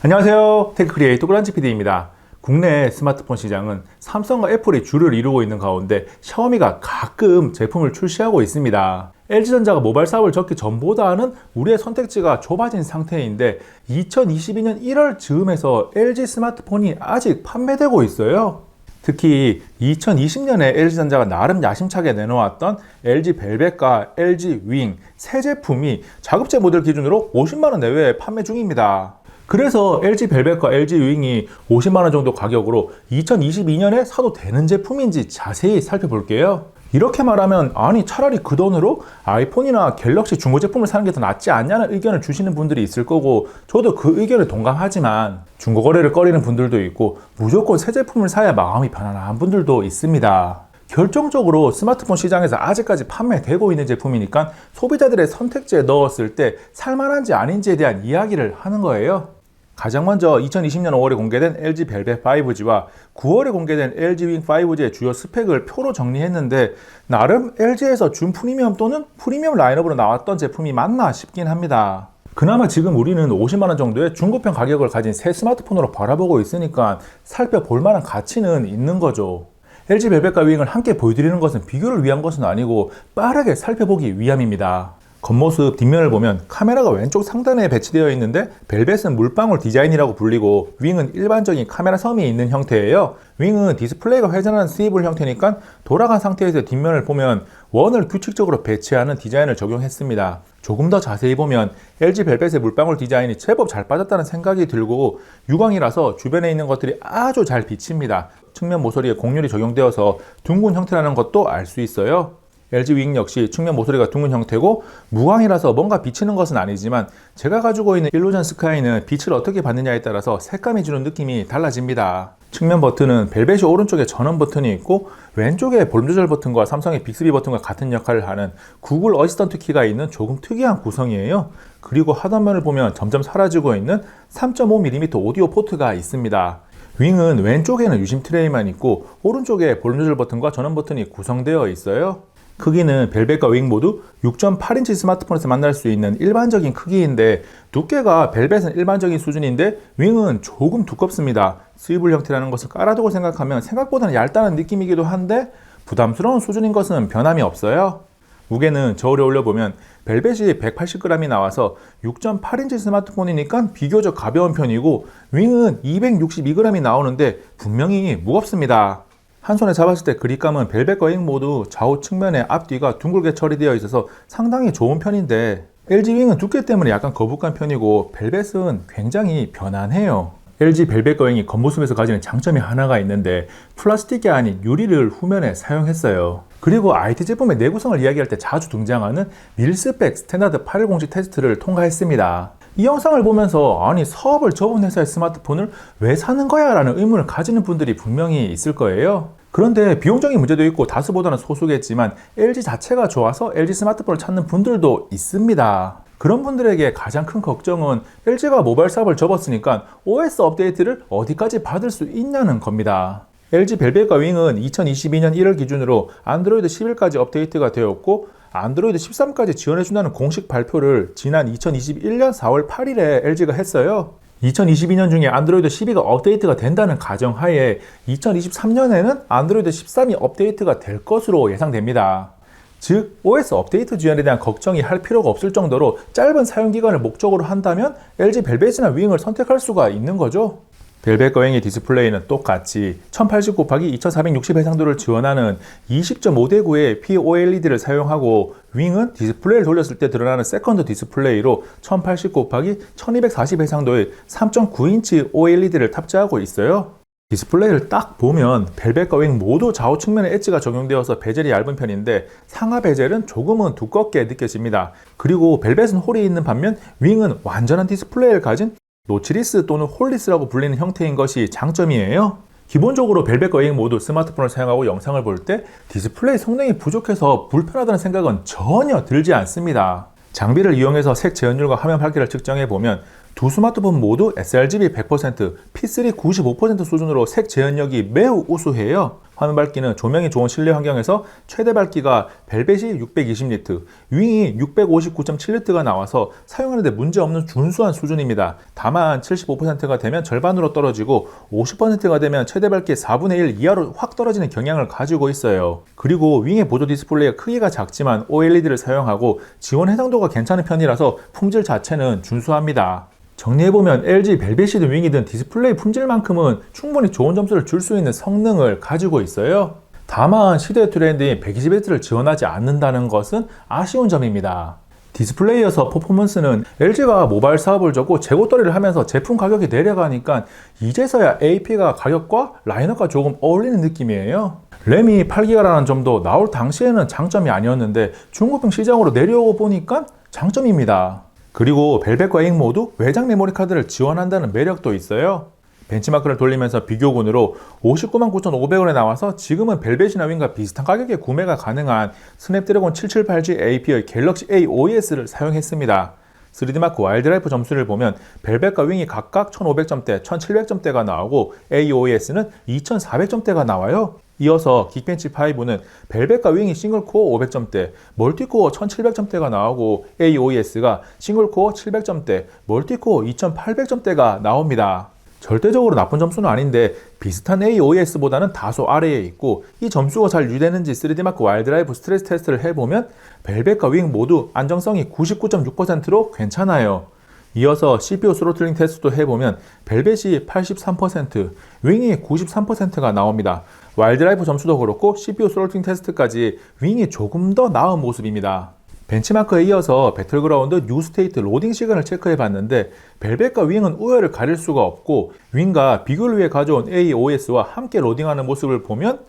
안녕하세요. 테크크리에이터 그란치 PD입니다. 국내 스마트폰 시장은 삼성과 애플이 주를 이루고 있는 가운데 샤오미가 가끔 제품을 출시하고 있습니다. LG전자가 모바일 사업을 접기 전보다는 우리의 선택지가 좁아진 상태인데 2022년 1월 즈음에서 LG 스마트폰이 아직 판매되고 있어요. 특히 2020년에 LG전자가 나름 야심차게 내놓았던 LG 벨벳과 LG 윙 새 제품이 자급제 모델 기준으로 50만원 내외에 판매 중입니다. 그래서 LG 벨벳과 LG 윙이 50만원 정도 가격으로 2022년에 사도 되는 제품인지 자세히 살펴볼게요. 이렇게 말하면 아니 차라리 그 돈으로 아이폰이나 갤럭시 중고 제품을 사는 게 더 낫지 않냐는 의견을 주시는 분들이 있을 거고, 저도 그 의견에 동감하지만 중고 거래를 꺼리는 분들도 있고 무조건 새 제품을 사야 마음이 편안한 분들도 있습니다. 결정적으로 스마트폰 시장에서 아직까지 판매되고 있는 제품이니까 소비자들의 선택지에 넣었을 때 살만한지 아닌지에 대한 이야기를 하는 거예요. 가장 먼저 2020년 5월에 공개된 LG 벨벳 5G와 9월에 공개된 LG 윙 5G의 주요 스펙을 표로 정리했는데, 나름 LG에서 준 프리미엄 또는 프리미엄 라인업으로 나왔던 제품이 맞나 싶긴 합니다. 그나마 지금 우리는 50만원 정도의 중고평 가격을 가진 새 스마트폰으로 바라보고 있으니까 살펴볼 만한 가치는 있는 거죠. LG 벨벳과 윙을 함께 보여드리는 것은 비교를 위한 것은 아니고 빠르게 살펴보기 위함입니다. 겉모습 뒷면을 보면 카메라가 왼쪽 상단에 배치되어 있는데, 벨벳은 물방울 디자인이라고 불리고 윙은 일반적인 카메라 섬이 있는 형태예요. 윙은 디스플레이가 회전하는 스위블 형태니까 돌아간 상태에서 뒷면을 보면 원을 규칙적으로 배치하는 디자인을 적용했습니다. 조금 더 자세히 보면 LG 벨벳의 물방울 디자인이 제법 잘 빠졌다는 생각이 들고, 유광이라서 주변에 있는 것들이 아주 잘 비칩니다. 측면 모서리에 곡률이 적용되어서 둥근 형태라는 것도 알 수 있어요. LG 윙 역시 측면 모서리가 둥근 형태고 무광이라서 뭔가 비치는 것은 아니지만, 제가 가지고 있는 일루전 스카이는 빛을 어떻게 받느냐에 따라서 색감이 주는 느낌이 달라집니다. 측면 버튼은 벨벳이 오른쪽에 전원 버튼이 있고 왼쪽에 볼륨 조절 버튼과 삼성의 빅스비 버튼과 같은 역할을 하는 구글 어시스턴트 키가 있는 조금 특이한 구성이에요. 그리고 하단면을 보면 점점 사라지고 있는 3.5mm 오디오 포트가 있습니다. 윙은 왼쪽에는 유심 트레이만 있고 오른쪽에 볼륨 조절 버튼과 전원 버튼이 구성되어 있어요. 크기는 벨벳과 윙 모두 6.8인치 스마트폰에서 만날 수 있는 일반적인 크기인데, 두께가 벨벳은 일반적인 수준인데 윙은 조금 두껍습니다. 스위블 형태라는 것을 깔아두고 생각하면 생각보다는 얇다는 느낌이기도 한데 부담스러운 수준인 것은 변함이 없어요. 무게는 저울에 올려보면 벨벳이 180g이 나와서 6.8인치 스마트폰이니까 비교적 가벼운 편이고, 윙은 262g이 나오는데 분명히 무겁습니다. 한 손에 잡았을 때 그립감은 벨벳과 윙 모두 좌우 측면에 앞뒤가 둥글게 처리되어 있어서 상당히 좋은 편인데, LG 윙은 두께 때문에 약간 거북한 편이고 벨벳은 굉장히 편안해요. LG 벨벳과 윙이 겉모습에서 가지는 장점이 하나가 있는데, 플라스틱이 아닌 유리를 후면에 사용했어요. 그리고 IT 제품의 내구성을 이야기할 때 자주 등장하는 밀스펙 스탠다드 810식 테스트를 통과했습니다. 이 영상을 보면서 아니 사업을 접은 회사의 스마트폰을 왜 사는 거야? 라는 의문을 가지는 분들이 분명히 있을 거예요. 그런데 비용적인 문제도 있고 다수보다는 소수겠지만 LG 자체가 좋아서 LG 스마트폰을 찾는 분들도 있습니다. 그런 분들에게 가장 큰 걱정은 LG가 모바일 사업을 접었으니까 OS 업데이트를 어디까지 받을 수 있냐는 겁니다. LG 벨벳과 윙은 2022년 1월 기준으로 안드로이드 11까지 업데이트가 되었고 안드로이드 13까지 지원해준다는 공식 발표를 지난 2021년 4월 8일에 LG가 했어요. 2022년 중에 안드로이드 12가 업데이트가 된다는 가정하에 2023년에는 안드로이드 13이 업데이트가 될 것으로 예상됩니다. 즉 OS 업데이트 지원에 대한 걱정이 할 필요가 없을 정도로 짧은 사용기간을 목적으로 한다면 LG 벨벳이나 윙을 선택할 수가 있는 거죠. 벨벳과 윙의 디스플레이는 똑같이 1080x2460 해상도를 지원하는 20.5:9의 POLED를 사용하고, 윙은 디스플레이를 돌렸을 때 드러나는 세컨드 디스플레이로 1080x1240 해상도의 3.9인치 OLED를 탑재하고 있어요. 디스플레이를 딱 보면 벨벳과 윙 모두 좌우 측면에 엣지가 적용되어서 베젤이 얇은 편인데 상하 베젤은 조금은 두껍게 느껴집니다. 그리고 벨벳은 홀이 있는 반면 윙은 완전한 디스플레이를 가진 노치리스 또는 홀리스라고 불리는 형태인 것이 장점이에요. 기본적으로 벨벳과 윙 모두 스마트폰을 사용하고 영상을 볼 때 디스플레이 성능이 부족해서 불편하다는 생각은 전혀 들지 않습니다. 장비를 이용해서 색 재현율과 화면 밝기를 측정해보면 두 스마트폰 모두 sRGB 100%, P3 95% 수준으로 색 재현력이 매우 우수해요. 화면 밝기는 조명이 좋은 실내 환경에서 최대 밝기가 벨벳이 620니트, 윙이 659.7니트가 나와서 사용하는데 문제없는 준수한 수준입니다. 다만 75%가 되면 절반으로 떨어지고 50%가 되면 최대 밝기의 4분의 1 이하로 확 떨어지는 경향을 가지고 있어요. 그리고 윙의 보조 디스플레이가 크기가 작지만 OLED를 사용하고 지원 해상도가 괜찮은 편이라서 품질 자체는 준수합니다. 정리해보면 LG 벨벳이든 윙이든 디스플레이 품질만큼은 충분히 좋은 점수를 줄 수 있는 성능을 가지고 있어요. 다만 시대의 트렌드인 120Hz를 지원하지 않는다는 것은 아쉬운 점입니다. 디스플레이여서 퍼포먼스는 LG가 모바일 사업을 접고 재고떨이를 하면서 제품 가격이 내려가니까 이제서야 AP가 가격과 라인업과 조금 어울리는 느낌이에요. 램이 8기가라는 점도 나올 당시에는 장점이 아니었는데 중고품 시장으로 내려오고 보니까 장점입니다. 그리고 벨벳과 윙 모두 외장 메모리 카드를 지원한다는 매력도 있어요. 벤치마크를 돌리면서 비교군으로 599,500원에 나와서 지금은 벨벳이나 윙과 비슷한 가격에 구매가 가능한 스냅드래곤 778G AP의 갤럭시 A OES를 사용했습니다. 3D마크 와일드라이프 점수를 보면 벨벳과 윙이 각각 1500점대, 1700점대가 나오고 AOS는 2400점대가 나와요. 이어서 긱벤치5는 벨벳과 윙이 싱글코어 500점대, 멀티코어 1700점대가 나오고 AOS가 싱글코어 700점대, 멀티코어 2800점대가 나옵니다. 절대적으로 나쁜 점수는 아닌데 비슷한 AOS보다는 다소 아래에 있고 이 점수가 잘 유지되는지 3D마크 와일드라이프 스트레스 테스트를 해보면 벨벳과 윙 모두 안정성이 99.6%로 괜찮아요. 이어서 CPU 스로틀링 테스트도 해보면 벨벳이 83%, 윙이 93%가 나옵니다. 와일드라이프 점수도 그렇고 CPU 스로틀링 테스트까지 윙이 조금 더 나은 모습입니다. 벤치마크에 이어서 배틀그라운드 뉴스테이트 로딩 시간을 체크해 봤는데 벨벳과 윙은 우열을 가릴 수가 없고 윙과 비교를 위해 가져온 AOS와 함께 로딩하는 모습을 보면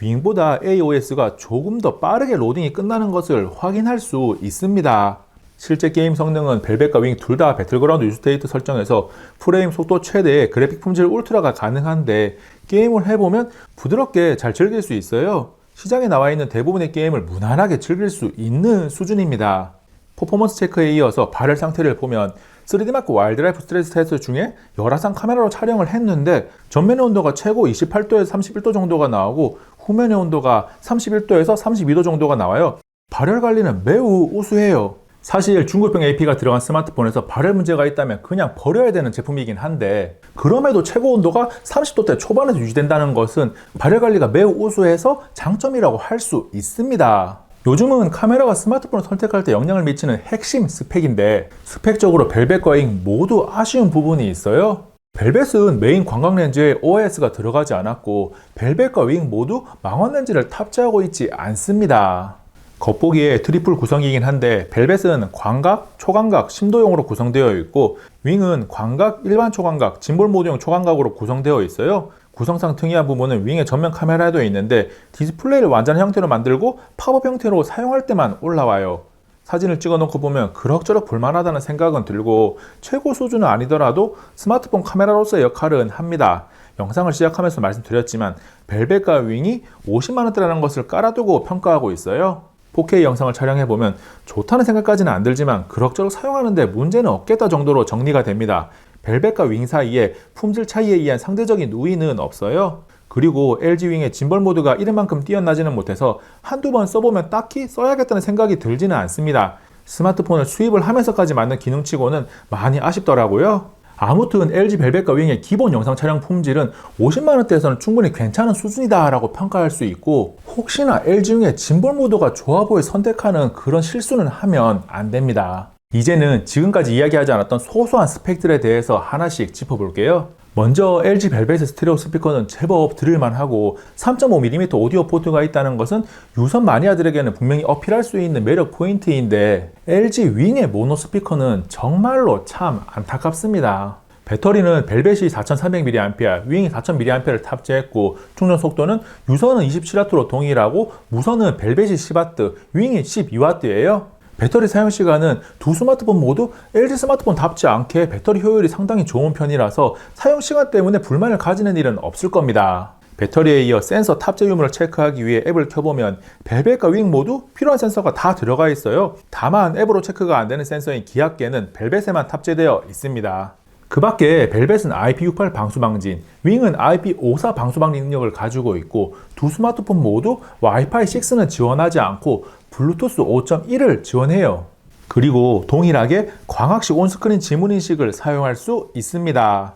윙보다 AOS가 조금 더 빠르게 로딩이 끝나는 것을 확인할 수 있습니다. 실제 게임 성능은 벨벳과 윙 둘 다 배틀그라운드 뉴스테이트 설정에서 프레임 속도 최대, 그래픽 품질 울트라가 가능한데 게임을 해보면 부드럽게 잘 즐길 수 있어요. 시장에 나와 있는 대부분의 게임을 무난하게 즐길 수 있는 수준입니다. 퍼포먼스 체크에 이어서 발열 상태를 보면 3D마크 와일드라이프 스트레스 테스트 중에 열화상 카메라로 촬영을 했는데 전면의 온도가 최고 28도에서 31도 정도가 나오고 후면의 온도가 31도에서 32도 정도가 나와요. 발열 관리는 매우 우수해요. 사실 중고형 AP가 들어간 스마트폰에서 발열 문제가 있다면 그냥 버려야 되는 제품이긴 한데 그럼에도 최고 온도가 30도대 초반에서 유지된다는 것은 발열 관리가 매우 우수해서 장점이라고 할 수 있습니다. 요즘은 카메라가 스마트폰을 선택할 때 영향을 미치는 핵심 스펙인데 스펙적으로 벨벳과 윙 모두 아쉬운 부분이 있어요. 벨벳은 메인 광각 렌즈에 OIS가 들어가지 않았고 벨벳과 윙 모두 망원 렌즈를 탑재하고 있지 않습니다. 겉보기에 트리플 구성이긴 한데 벨벳은 광각, 초광각, 심도용으로 구성되어 있고 윙은 광각, 일반 초광각, 짐볼 모드용 초광각으로 구성되어 있어요. 구성상 특이한 부분은 윙의 전면 카메라에도 있는데 디스플레이를 완전한 형태로 만들고 팝업 형태로 사용할 때만 올라와요. 사진을 찍어놓고 보면 그럭저럭 볼만하다는 생각은 들고 최고 수준은 아니더라도 스마트폰 카메라로서의 역할은 합니다. 영상을 시작하면서 말씀드렸지만 벨벳과 윙이 50만원대라는 것을 깔아두고 평가하고 있어요. 4K 영상을 촬영해보면 좋다는 생각까지는 안 들지만 그럭저럭 사용하는데 문제는 없겠다 정도로 정리가 됩니다. 벨벳과 윙 사이에 품질 차이에 의한 상대적인 우위는 없어요. 그리고 LG 윙의 짐벌 모드가 이름만큼 뛰어나지는 못해서 한두 번 써보면 딱히 써야겠다는 생각이 들지는 않습니다. 스마트폰을 수입을 하면서까지 만든 기능치고는 많이 아쉽더라고요. 아무튼 LG 벨벳과 윙의 기본 영상 촬영 품질은 50만원대에서는 충분히 괜찮은 수준이다 라고 평가할 수 있고 혹시나 LG 윙의 짐볼 모드가 좋아 보여 선택하는 그런 실수는 하면 안 됩니다. 이제는 지금까지 이야기하지 않았던 소소한 스펙들에 대해서 하나씩 짚어볼게요. 먼저 LG 벨벳의 스테레오 스피커는 제법 들을만하고 3.5mm 오디오 포트가 있다는 것은 유선 마니아들에게는 분명히 어필할 수 있는 매력 포인트인데 LG 윙의 모노 스피커는 정말로 참 안타깝습니다. 배터리는 벨벳이 4300mAh, 윙이 4000mAh를 탑재했고 충전 속도는 유선은 27W로 동일하고 무선은 벨벳이 10W, 윙이 12W예요. 배터리 사용시간은 두 스마트폰 모두 LG 스마트폰답지 않게 배터리 효율이 상당히 좋은 편이라서 사용시간 때문에 불만을 가지는 일은 없을 겁니다. 배터리에 이어 센서 탑재 유무를 체크하기 위해 앱을 켜보면 벨벳과 윙 모두 필요한 센서가 다 들어가 있어요. 다만 앱으로 체크가 안 되는 센서인 기압계는 벨벳에만 탑재되어 있습니다. 그 밖에 벨벳은 IP68 방수 방진, 윙은 IP54 방수 방진 능력을 가지고 있고 두 스마트폰 모두 와이파이 6는 지원하지 않고 블루투스 5.1을 지원해요. 그리고 동일하게 광학식 온스크린 지문인식을 사용할 수 있습니다.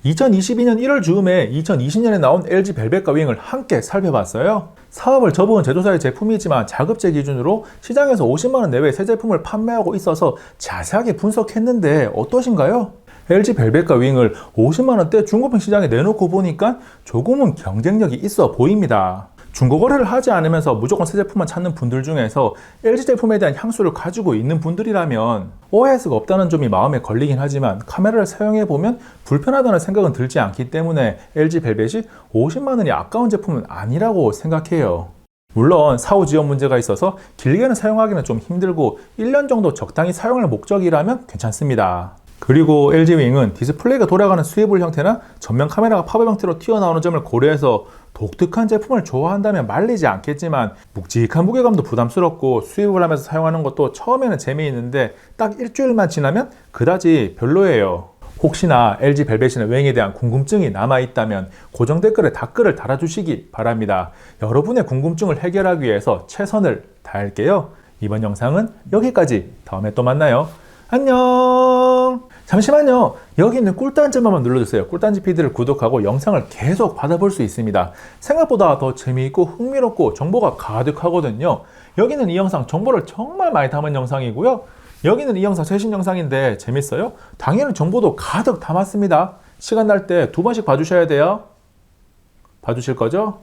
2022년 1월 즈음에 2020년에 나온 LG 벨벳과 윙을 함께 살펴봤어요. 사업을 접은 제조사의 제품이지만 자급제 기준으로 시장에서 50만원 내외 새 제품을 판매하고 있어서 자세하게 분석했는데 어떠신가요? LG 벨벳과 윙을 50만원대 중고품 시장에 내놓고 보니까 조금은 경쟁력이 있어 보입니다. 중고거래를 하지 않으면서 무조건 새 제품만 찾는 분들 중에서 LG 제품에 대한 향수를 가지고 있는 분들이라면 오해할 수가 없다는 점이 마음에 걸리긴 하지만 카메라를 사용해보면 불편하다는 생각은 들지 않기 때문에 LG 벨벳이 50만원이 아까운 제품은 아니라고 생각해요. 물론 사후 지원 문제가 있어서 길게는 사용하기는 좀 힘들고 1년 정도 적당히 사용할 목적이라면 괜찮습니다. 그리고 LG 윙은 디스플레이가 돌아가는 스위블 형태나 전면 카메라가 팝업 형태로 튀어나오는 점을 고려해서 독특한 제품을 좋아한다면 말리지 않겠지만 묵직한 무게감도 부담스럽고 스위블 하면서 사용하는 것도 처음에는 재미있는데 딱 일주일만 지나면 그다지 별로예요. 혹시나 LG 벨벳이나 윙에 대한 궁금증이 남아있다면 고정 댓글에 댓글을 달아주시기 바랍니다. 여러분의 궁금증을 해결하기 위해서 최선을 다할게요. 이번 영상은 여기까지. 다음에 또 만나요. 안녕. 잠시만요. 여기 있는 꿀단지 한번 눌러주세요. 꿀단지 PD를 구독하고 영상을 계속 받아볼 수 있습니다. 생각보다 더 재미있고 흥미롭고 정보가 가득하거든요. 여기는 이 영상 정보를 정말 많이 담은 영상이고요. 여기는 이 영상 최신 영상인데 재밌어요? 당연히 정보도 가득 담았습니다. 시간 날 때 2번씩 봐주셔야 돼요. 봐주실 거죠?